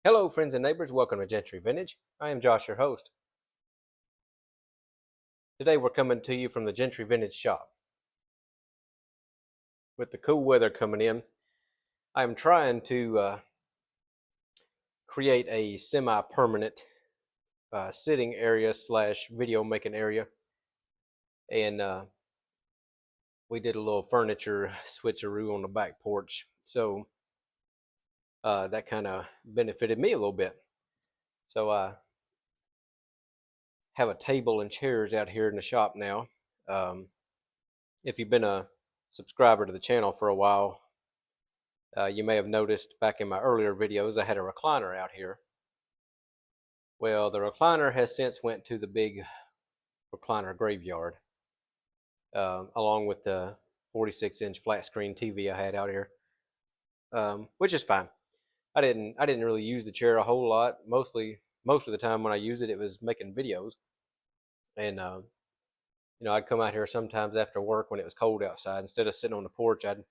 Hello, friends and neighbors. Welcome to Gentry Vintage. I am Josh, your host. Today we're coming to you from the Gentry Vintage shop. With the cool weather coming in, I am trying to create a semi-permanent sitting area slash video making area. And we did a little furniture switcheroo on the back porch. So that kind of benefited me a little bit. So I have a table and chairs out here in the shop now. Um, if you've been a subscriber to the channel for a while, you may have noticed back in my earlier videos I had a recliner out here. Well, the recliner has since went to the big recliner graveyard, along with the 46-inch flat screen TV I had out here, which is fine. I didn't really use the chair a whole lot. Most of the time when I used it, it was making videos, and I'd come out here sometimes after work when it was cold outside. Instead of sitting on the porch, I'd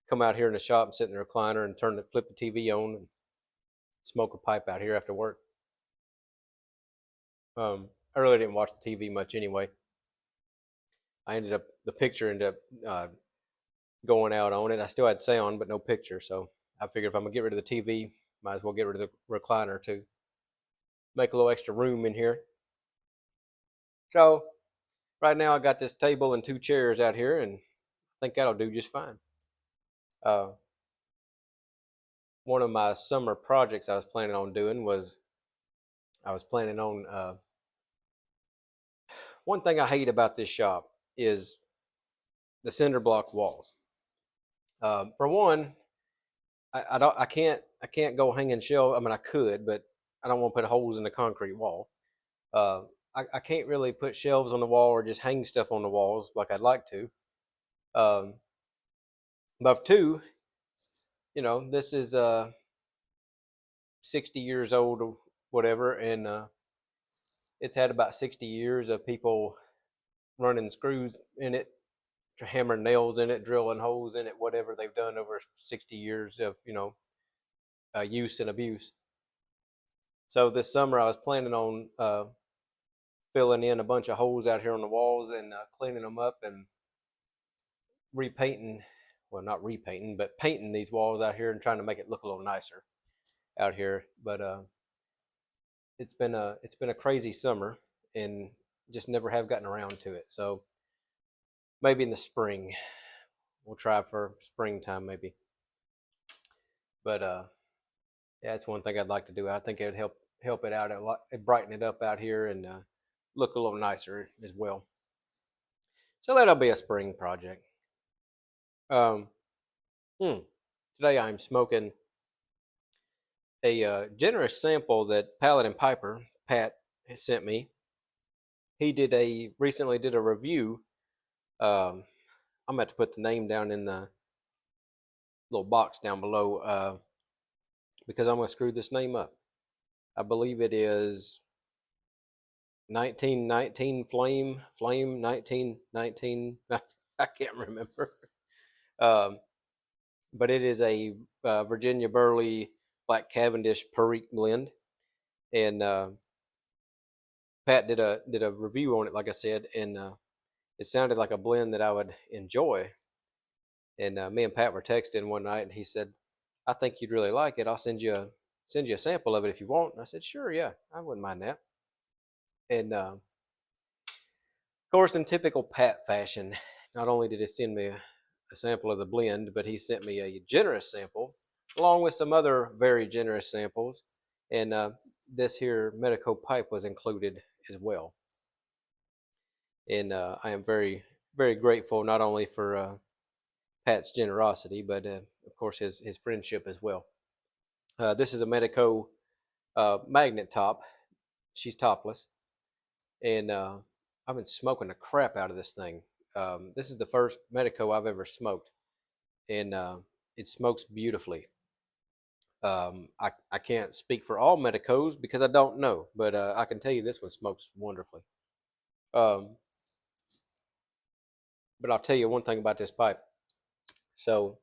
come out here in the shop and sit in the recliner and flip the TV on and smoke a pipe out here after work. I really didn't watch the TV much anyway. The picture ended up going out on it. I still had sound, but no picture. So I figured if I'm gonna get rid of the TV, might as well get rid of the recliner too. Make a little extra room in here. So right now I got this table and two chairs out here, and I think that'll do just fine. Uh, One of my summer projects I was planning on doing was I was planning on one thing I hate about this shop is the cinder block walls. For one, I can't go hanging shelves. I mean, I could, but I don't want to put holes in the concrete wall. Uh, I can't really put shelves on the wall or just hang stuff on the walls like I'd like to. Um, but two, this is 60 years old or whatever, and it's had about 60 years of people running screws in it, hammering nails in it, drilling holes in it, whatever they've done over 60 years of use and abuse. So this summer I was planning on filling in a bunch of holes out here on the walls and cleaning them up and repainting. Well, not repainting, but painting these walls out here and trying to make it look a little nicer out here. But it's been a crazy summer and just never have gotten around to it. So maybe in the spring we'll try for springtime maybe. But yeah, it's one thing I'd like to do. I think it would help it out a lot, brighten it up out here and look a little nicer as well. So that'll be a spring project. Um, Today I'm smoking a generous sample that Paladin Piper Pat has sent me. He recently did a review. I'm going to put the name down in the little box down below because I'm going to screw this name up. I believe it is 1919 Flame 1919. I can't remember. Um, but it is a Virginia Burley Black Cavendish Perique blend, and Pat did a review on it, like I said, and it sounded like a blend that I would enjoy. And me and Pat were texting one night, and he said, "I think you'd really like it. I'll send you a sample of it if you want." And I said, "Sure, yeah, I wouldn't mind that." And of course, in typical Pat fashion, not only did he send me a sample of the blend, but he sent me a generous sample along with some other very generous samples. And this here Medico pipe was included as well. And I am very, very grateful not only for Pat's generosity, but of course his friendship as well. This is a Medico magnet top. She's topless, and I've been smoking the crap out of this thing. This is the first Medico I've ever smoked, and it smokes beautifully. I can't speak for all Medicos because I don't know, but I can tell you this one smokes wonderfully. Um, but I'll tell you one thing about this pipe. So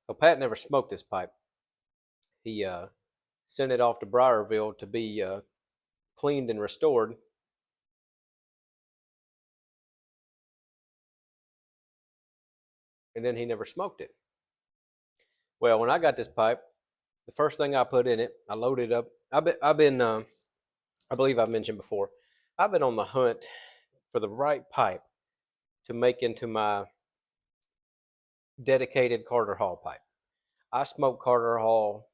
Well, Pat never smoked this pipe. He sent it off to Briarville to be cleaned and restored, and then he never smoked it. Well, when I got this pipe, the first thing I put in it, I loaded up. I've been I believe I mentioned before, I've been on the hunt for the right pipe to make into my dedicated Carter Hall pipe. I smoke Carter Hall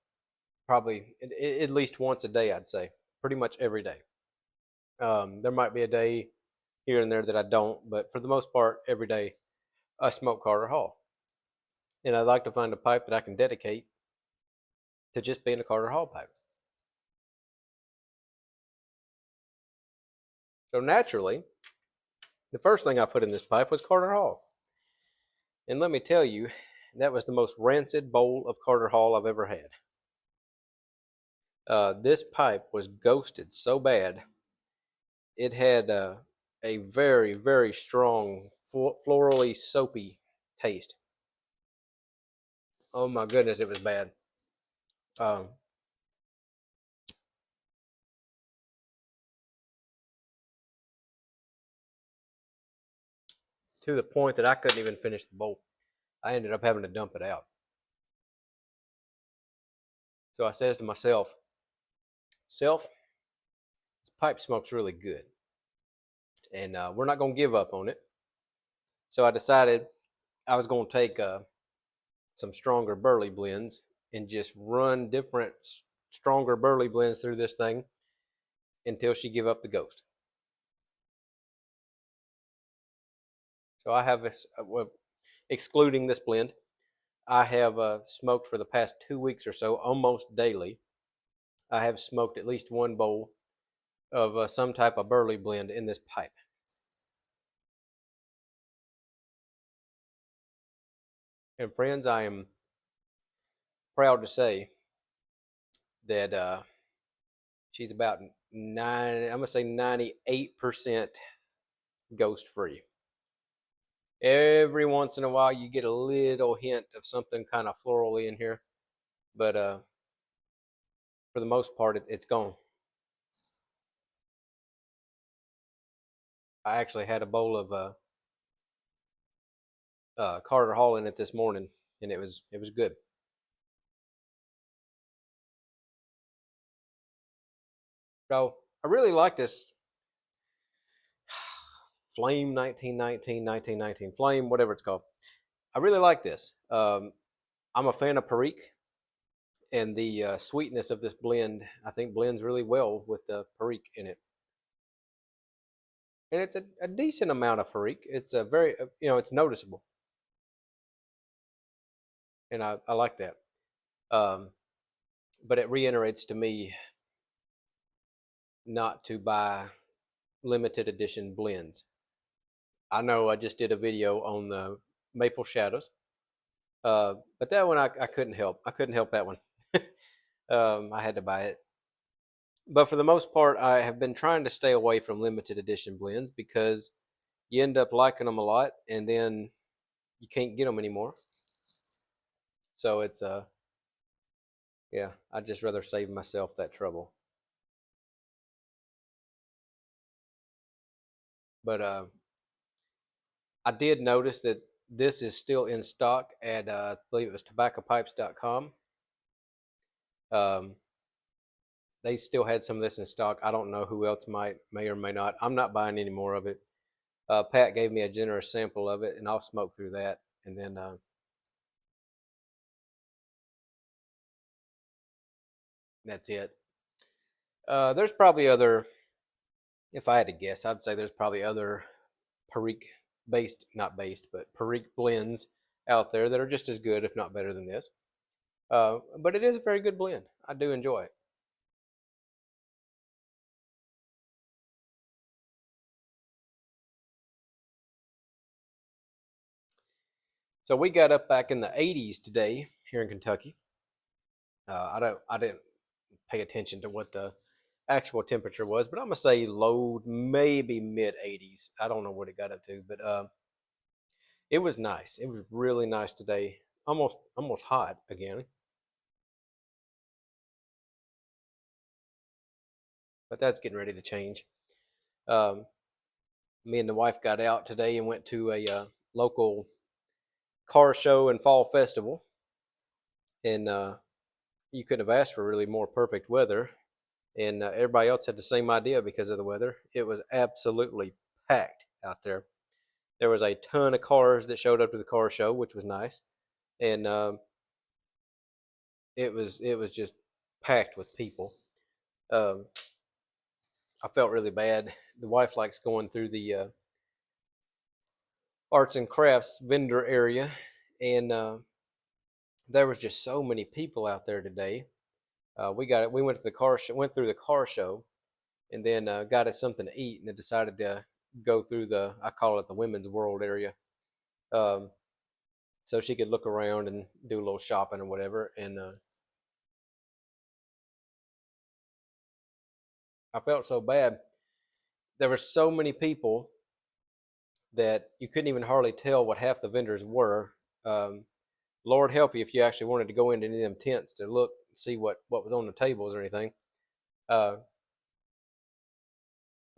probably at least once a day, I'd say, pretty much every day. There might be a day here and there that I don't, but for the most part, every day I smoke Carter Hall. And I'd like to find a pipe that I can dedicate to just being a Carter Hall pipe. So naturally, the first thing I put in this pipe was Carter Hall. And let me tell you, that was the most rancid bowl of Carter Hall I've ever had. This pipe was ghosted so bad, it had a very, very strong, florally soapy taste. Oh my goodness, it was bad. Um, to the point that I couldn't even finish the bowl. I ended up having to dump it out. So I says to myself, self, this pipe smoke's really good, and we're not going to give up on it. So I decided I was going to take some stronger burley blends and just run different stronger burley blends through this thing until she give up the ghost. So I have this, well, excluding this blend, I have smoked for the past 2 weeks or so, almost daily. I have smoked at least one bowl of some type of burley blend in this pipe. And friends, I am proud to say that she's about I'm gonna say 98% ghost free. Every once in a while, you get a little hint of something kind of florally in here, but for the most part, it's gone. I actually had a bowl of Carter Hall in it this morning, and it was good. So I really like this Flame 1919 Flame, whatever it's called. I really like this. I'm a fan of Perique, and the sweetness of this blend, I think, blends really well with the Perique in it. And it's a decent amount of Perique. It's a very, it's noticeable, and I like that. Um, but it reiterates to me not to buy limited edition blends. I know I just did a video on the Maple Shadows, but that one I couldn't help. I couldn't help that one. I had to buy it. But for the most part, I have been trying to stay away from limited edition blends because you end up liking them a lot and then you can't get them anymore. So it's yeah, I'd just rather save myself that trouble. But I did notice that this is still in stock at I believe it was tobaccopipes.com. Um, they still had some of this in stock. I don't know who else may or may not. I'm not buying any more of it. Pat gave me a generous sample of it, and I'll smoke through that, and then that's it. There's probably other. If I had to guess, I'd say there's probably other Perique based, not based, but Perique blends out there that are just as good, if not better than this. But it is a very good blend. I do enjoy it. So we got up back in the 80s today here in Kentucky. I didn't pay attention to what the actual temperature was, but I'm gonna say low, maybe mid 80s. I don't know what it got up to, but it was nice. It was really nice today. almost hot again. But that's getting ready to change. Um, Me and the wife got out today and went to a local car show and fall festival, and you couldn't have asked for really more perfect weather. And everybody else had the same idea because of the weather. It was absolutely packed out there. There was a ton of cars that showed up to the car show, which was nice, and it was just packed with people. Um, I felt really bad. The wife likes going through the arts and crafts vendor area, and there was just so many people out there today. We got it. We went to the car show, went through the car show, and then got us something to eat, and then decided to go through the I call it the women's world area, um, so she could look around and do a little shopping or whatever. And I felt so bad. There were so many people that you couldn't even hardly tell what half the vendors were. Um, Lord help you if you actually wanted to go into any of them tents to look, see what was on the tables or anything. Uh,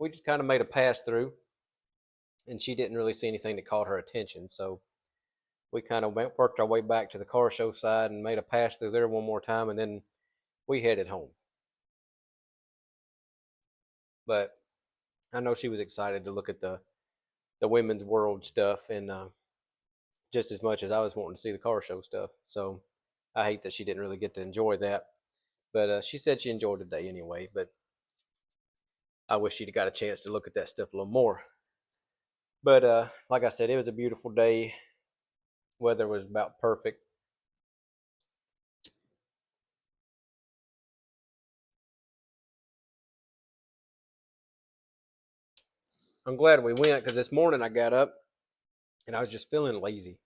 we just kind of made a pass through, and she didn't really see anything that caught her attention. So we kind of worked our way back to the car show side and made a pass through there one more time, and then we headed home. But I know she was excited to look at the women's world stuff, and just as much as I was wanting to see the car show stuff. So I hate that she didn't really get to enjoy that. But she said she enjoyed the day anyway. But I wish she'd got a chance to look at that stuff a little more. But like I said, it was a beautiful day. Weather was about perfect. I'm glad we went because this morning I got up and I was just feeling lazy.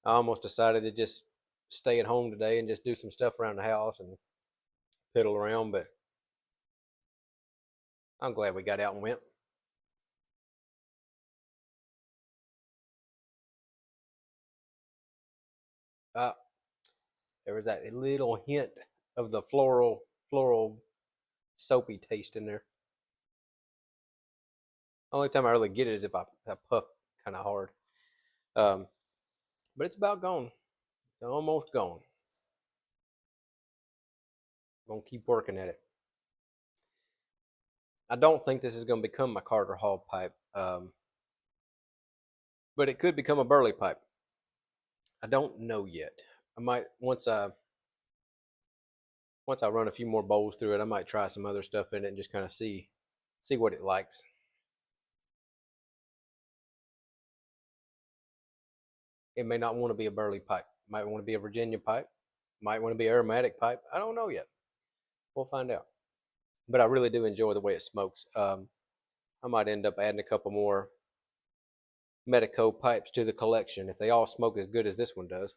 I almost decided to just stay at home today and just do some stuff around the house and piddle around. But I'm glad we got out and went. Uh, there was that little hint of the floral soapy taste in there. Only time I really get it is if I puff kind of hard. Um, but it's about gone. It's almost gone. I'm gonna keep working at it. I don't think this is gonna become my Carter Hall pipe, but it could become a Burley pipe. I don't know yet. I might once I run a few more bowls through it, I might try some other stuff in it and just kind of see what it likes. It may not want to be a Burley pipe. It might want to be a Virginia pipe. Might want to be aromatic pipe. I don't know yet. We'll find out. But I really do enjoy the way it smokes. I might end up adding a couple more Medico pipes to the collection if they all smoke as good as this one does.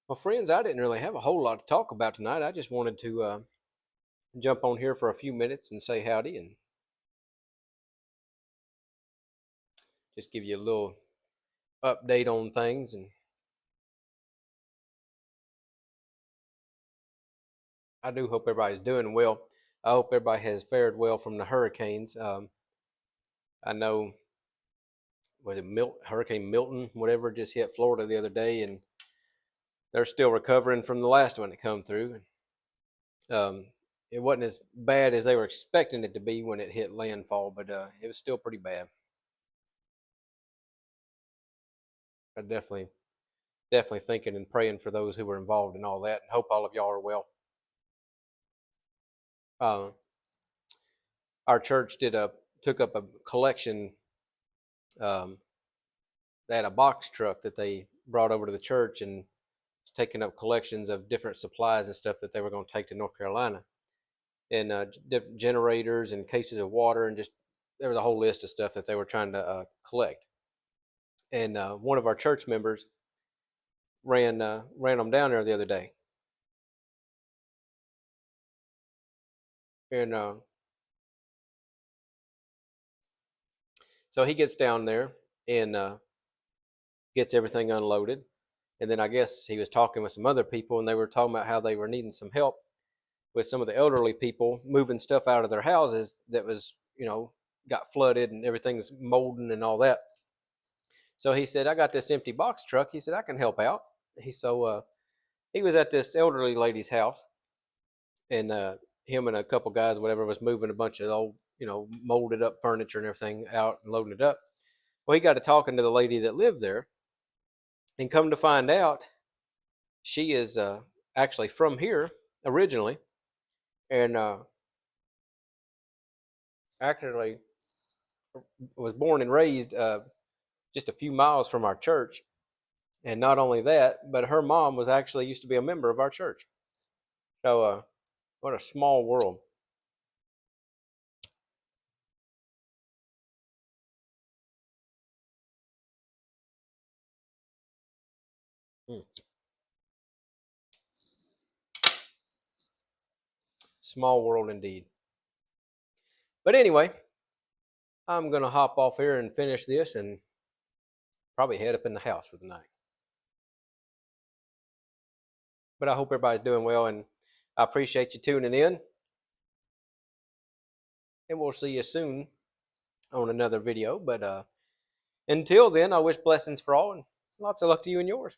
Well, friends, I didn't really have a whole lot to talk about tonight. I just wanted to jump on here for a few minutes and say howdy and just give you a little update on things. And I do hope everybody's doing well. I hope everybody has fared well from the hurricanes. I know was it Hurricane Milton, whatever, just hit Florida the other day, and they're still recovering from the last one that come through. Um, it wasn't as bad as they were expecting it to be when it hit landfall, but it was still pretty bad. I definitely thinking and praying for those who were involved in all that, and hope all of y'all are well. Uh, our church took up a collection. Um, they had a box truck that they brought over to the church and was taking up collections of different supplies and stuff that they were going to take to North Carolina, and different generators and cases of water, and just there was a whole list of stuff that they were trying to collect. and one of our church members ran them down there the other day, and so he gets down there and gets everything unloaded, and then I guess he was talking with some other people, and they were talking about how they were needing some help with some of the elderly people moving stuff out of their houses that was, got flooded and everything's molding and all that. So he said, I got this empty box truck. He said, I can help out. He was at this elderly lady's house, and him and a couple guys, whatever, was moving a bunch of old, molded up furniture and everything out and loading it up. Well, he got to talking to the lady that lived there, and come to find out, she is actually from here originally, and actually was born and raised just a few miles from our church. And not only that, but her mom was actually used to be a member of our church. So, what a small world. Hmm. Small world indeed. But anyway, I'm going to hop off here and finish this and probably head up in the house for the night. But I hope everybody's doing well, and I appreciate you tuning in. And we'll see you soon on another video. But until then, I wish blessings for all and lots of luck to you and yours.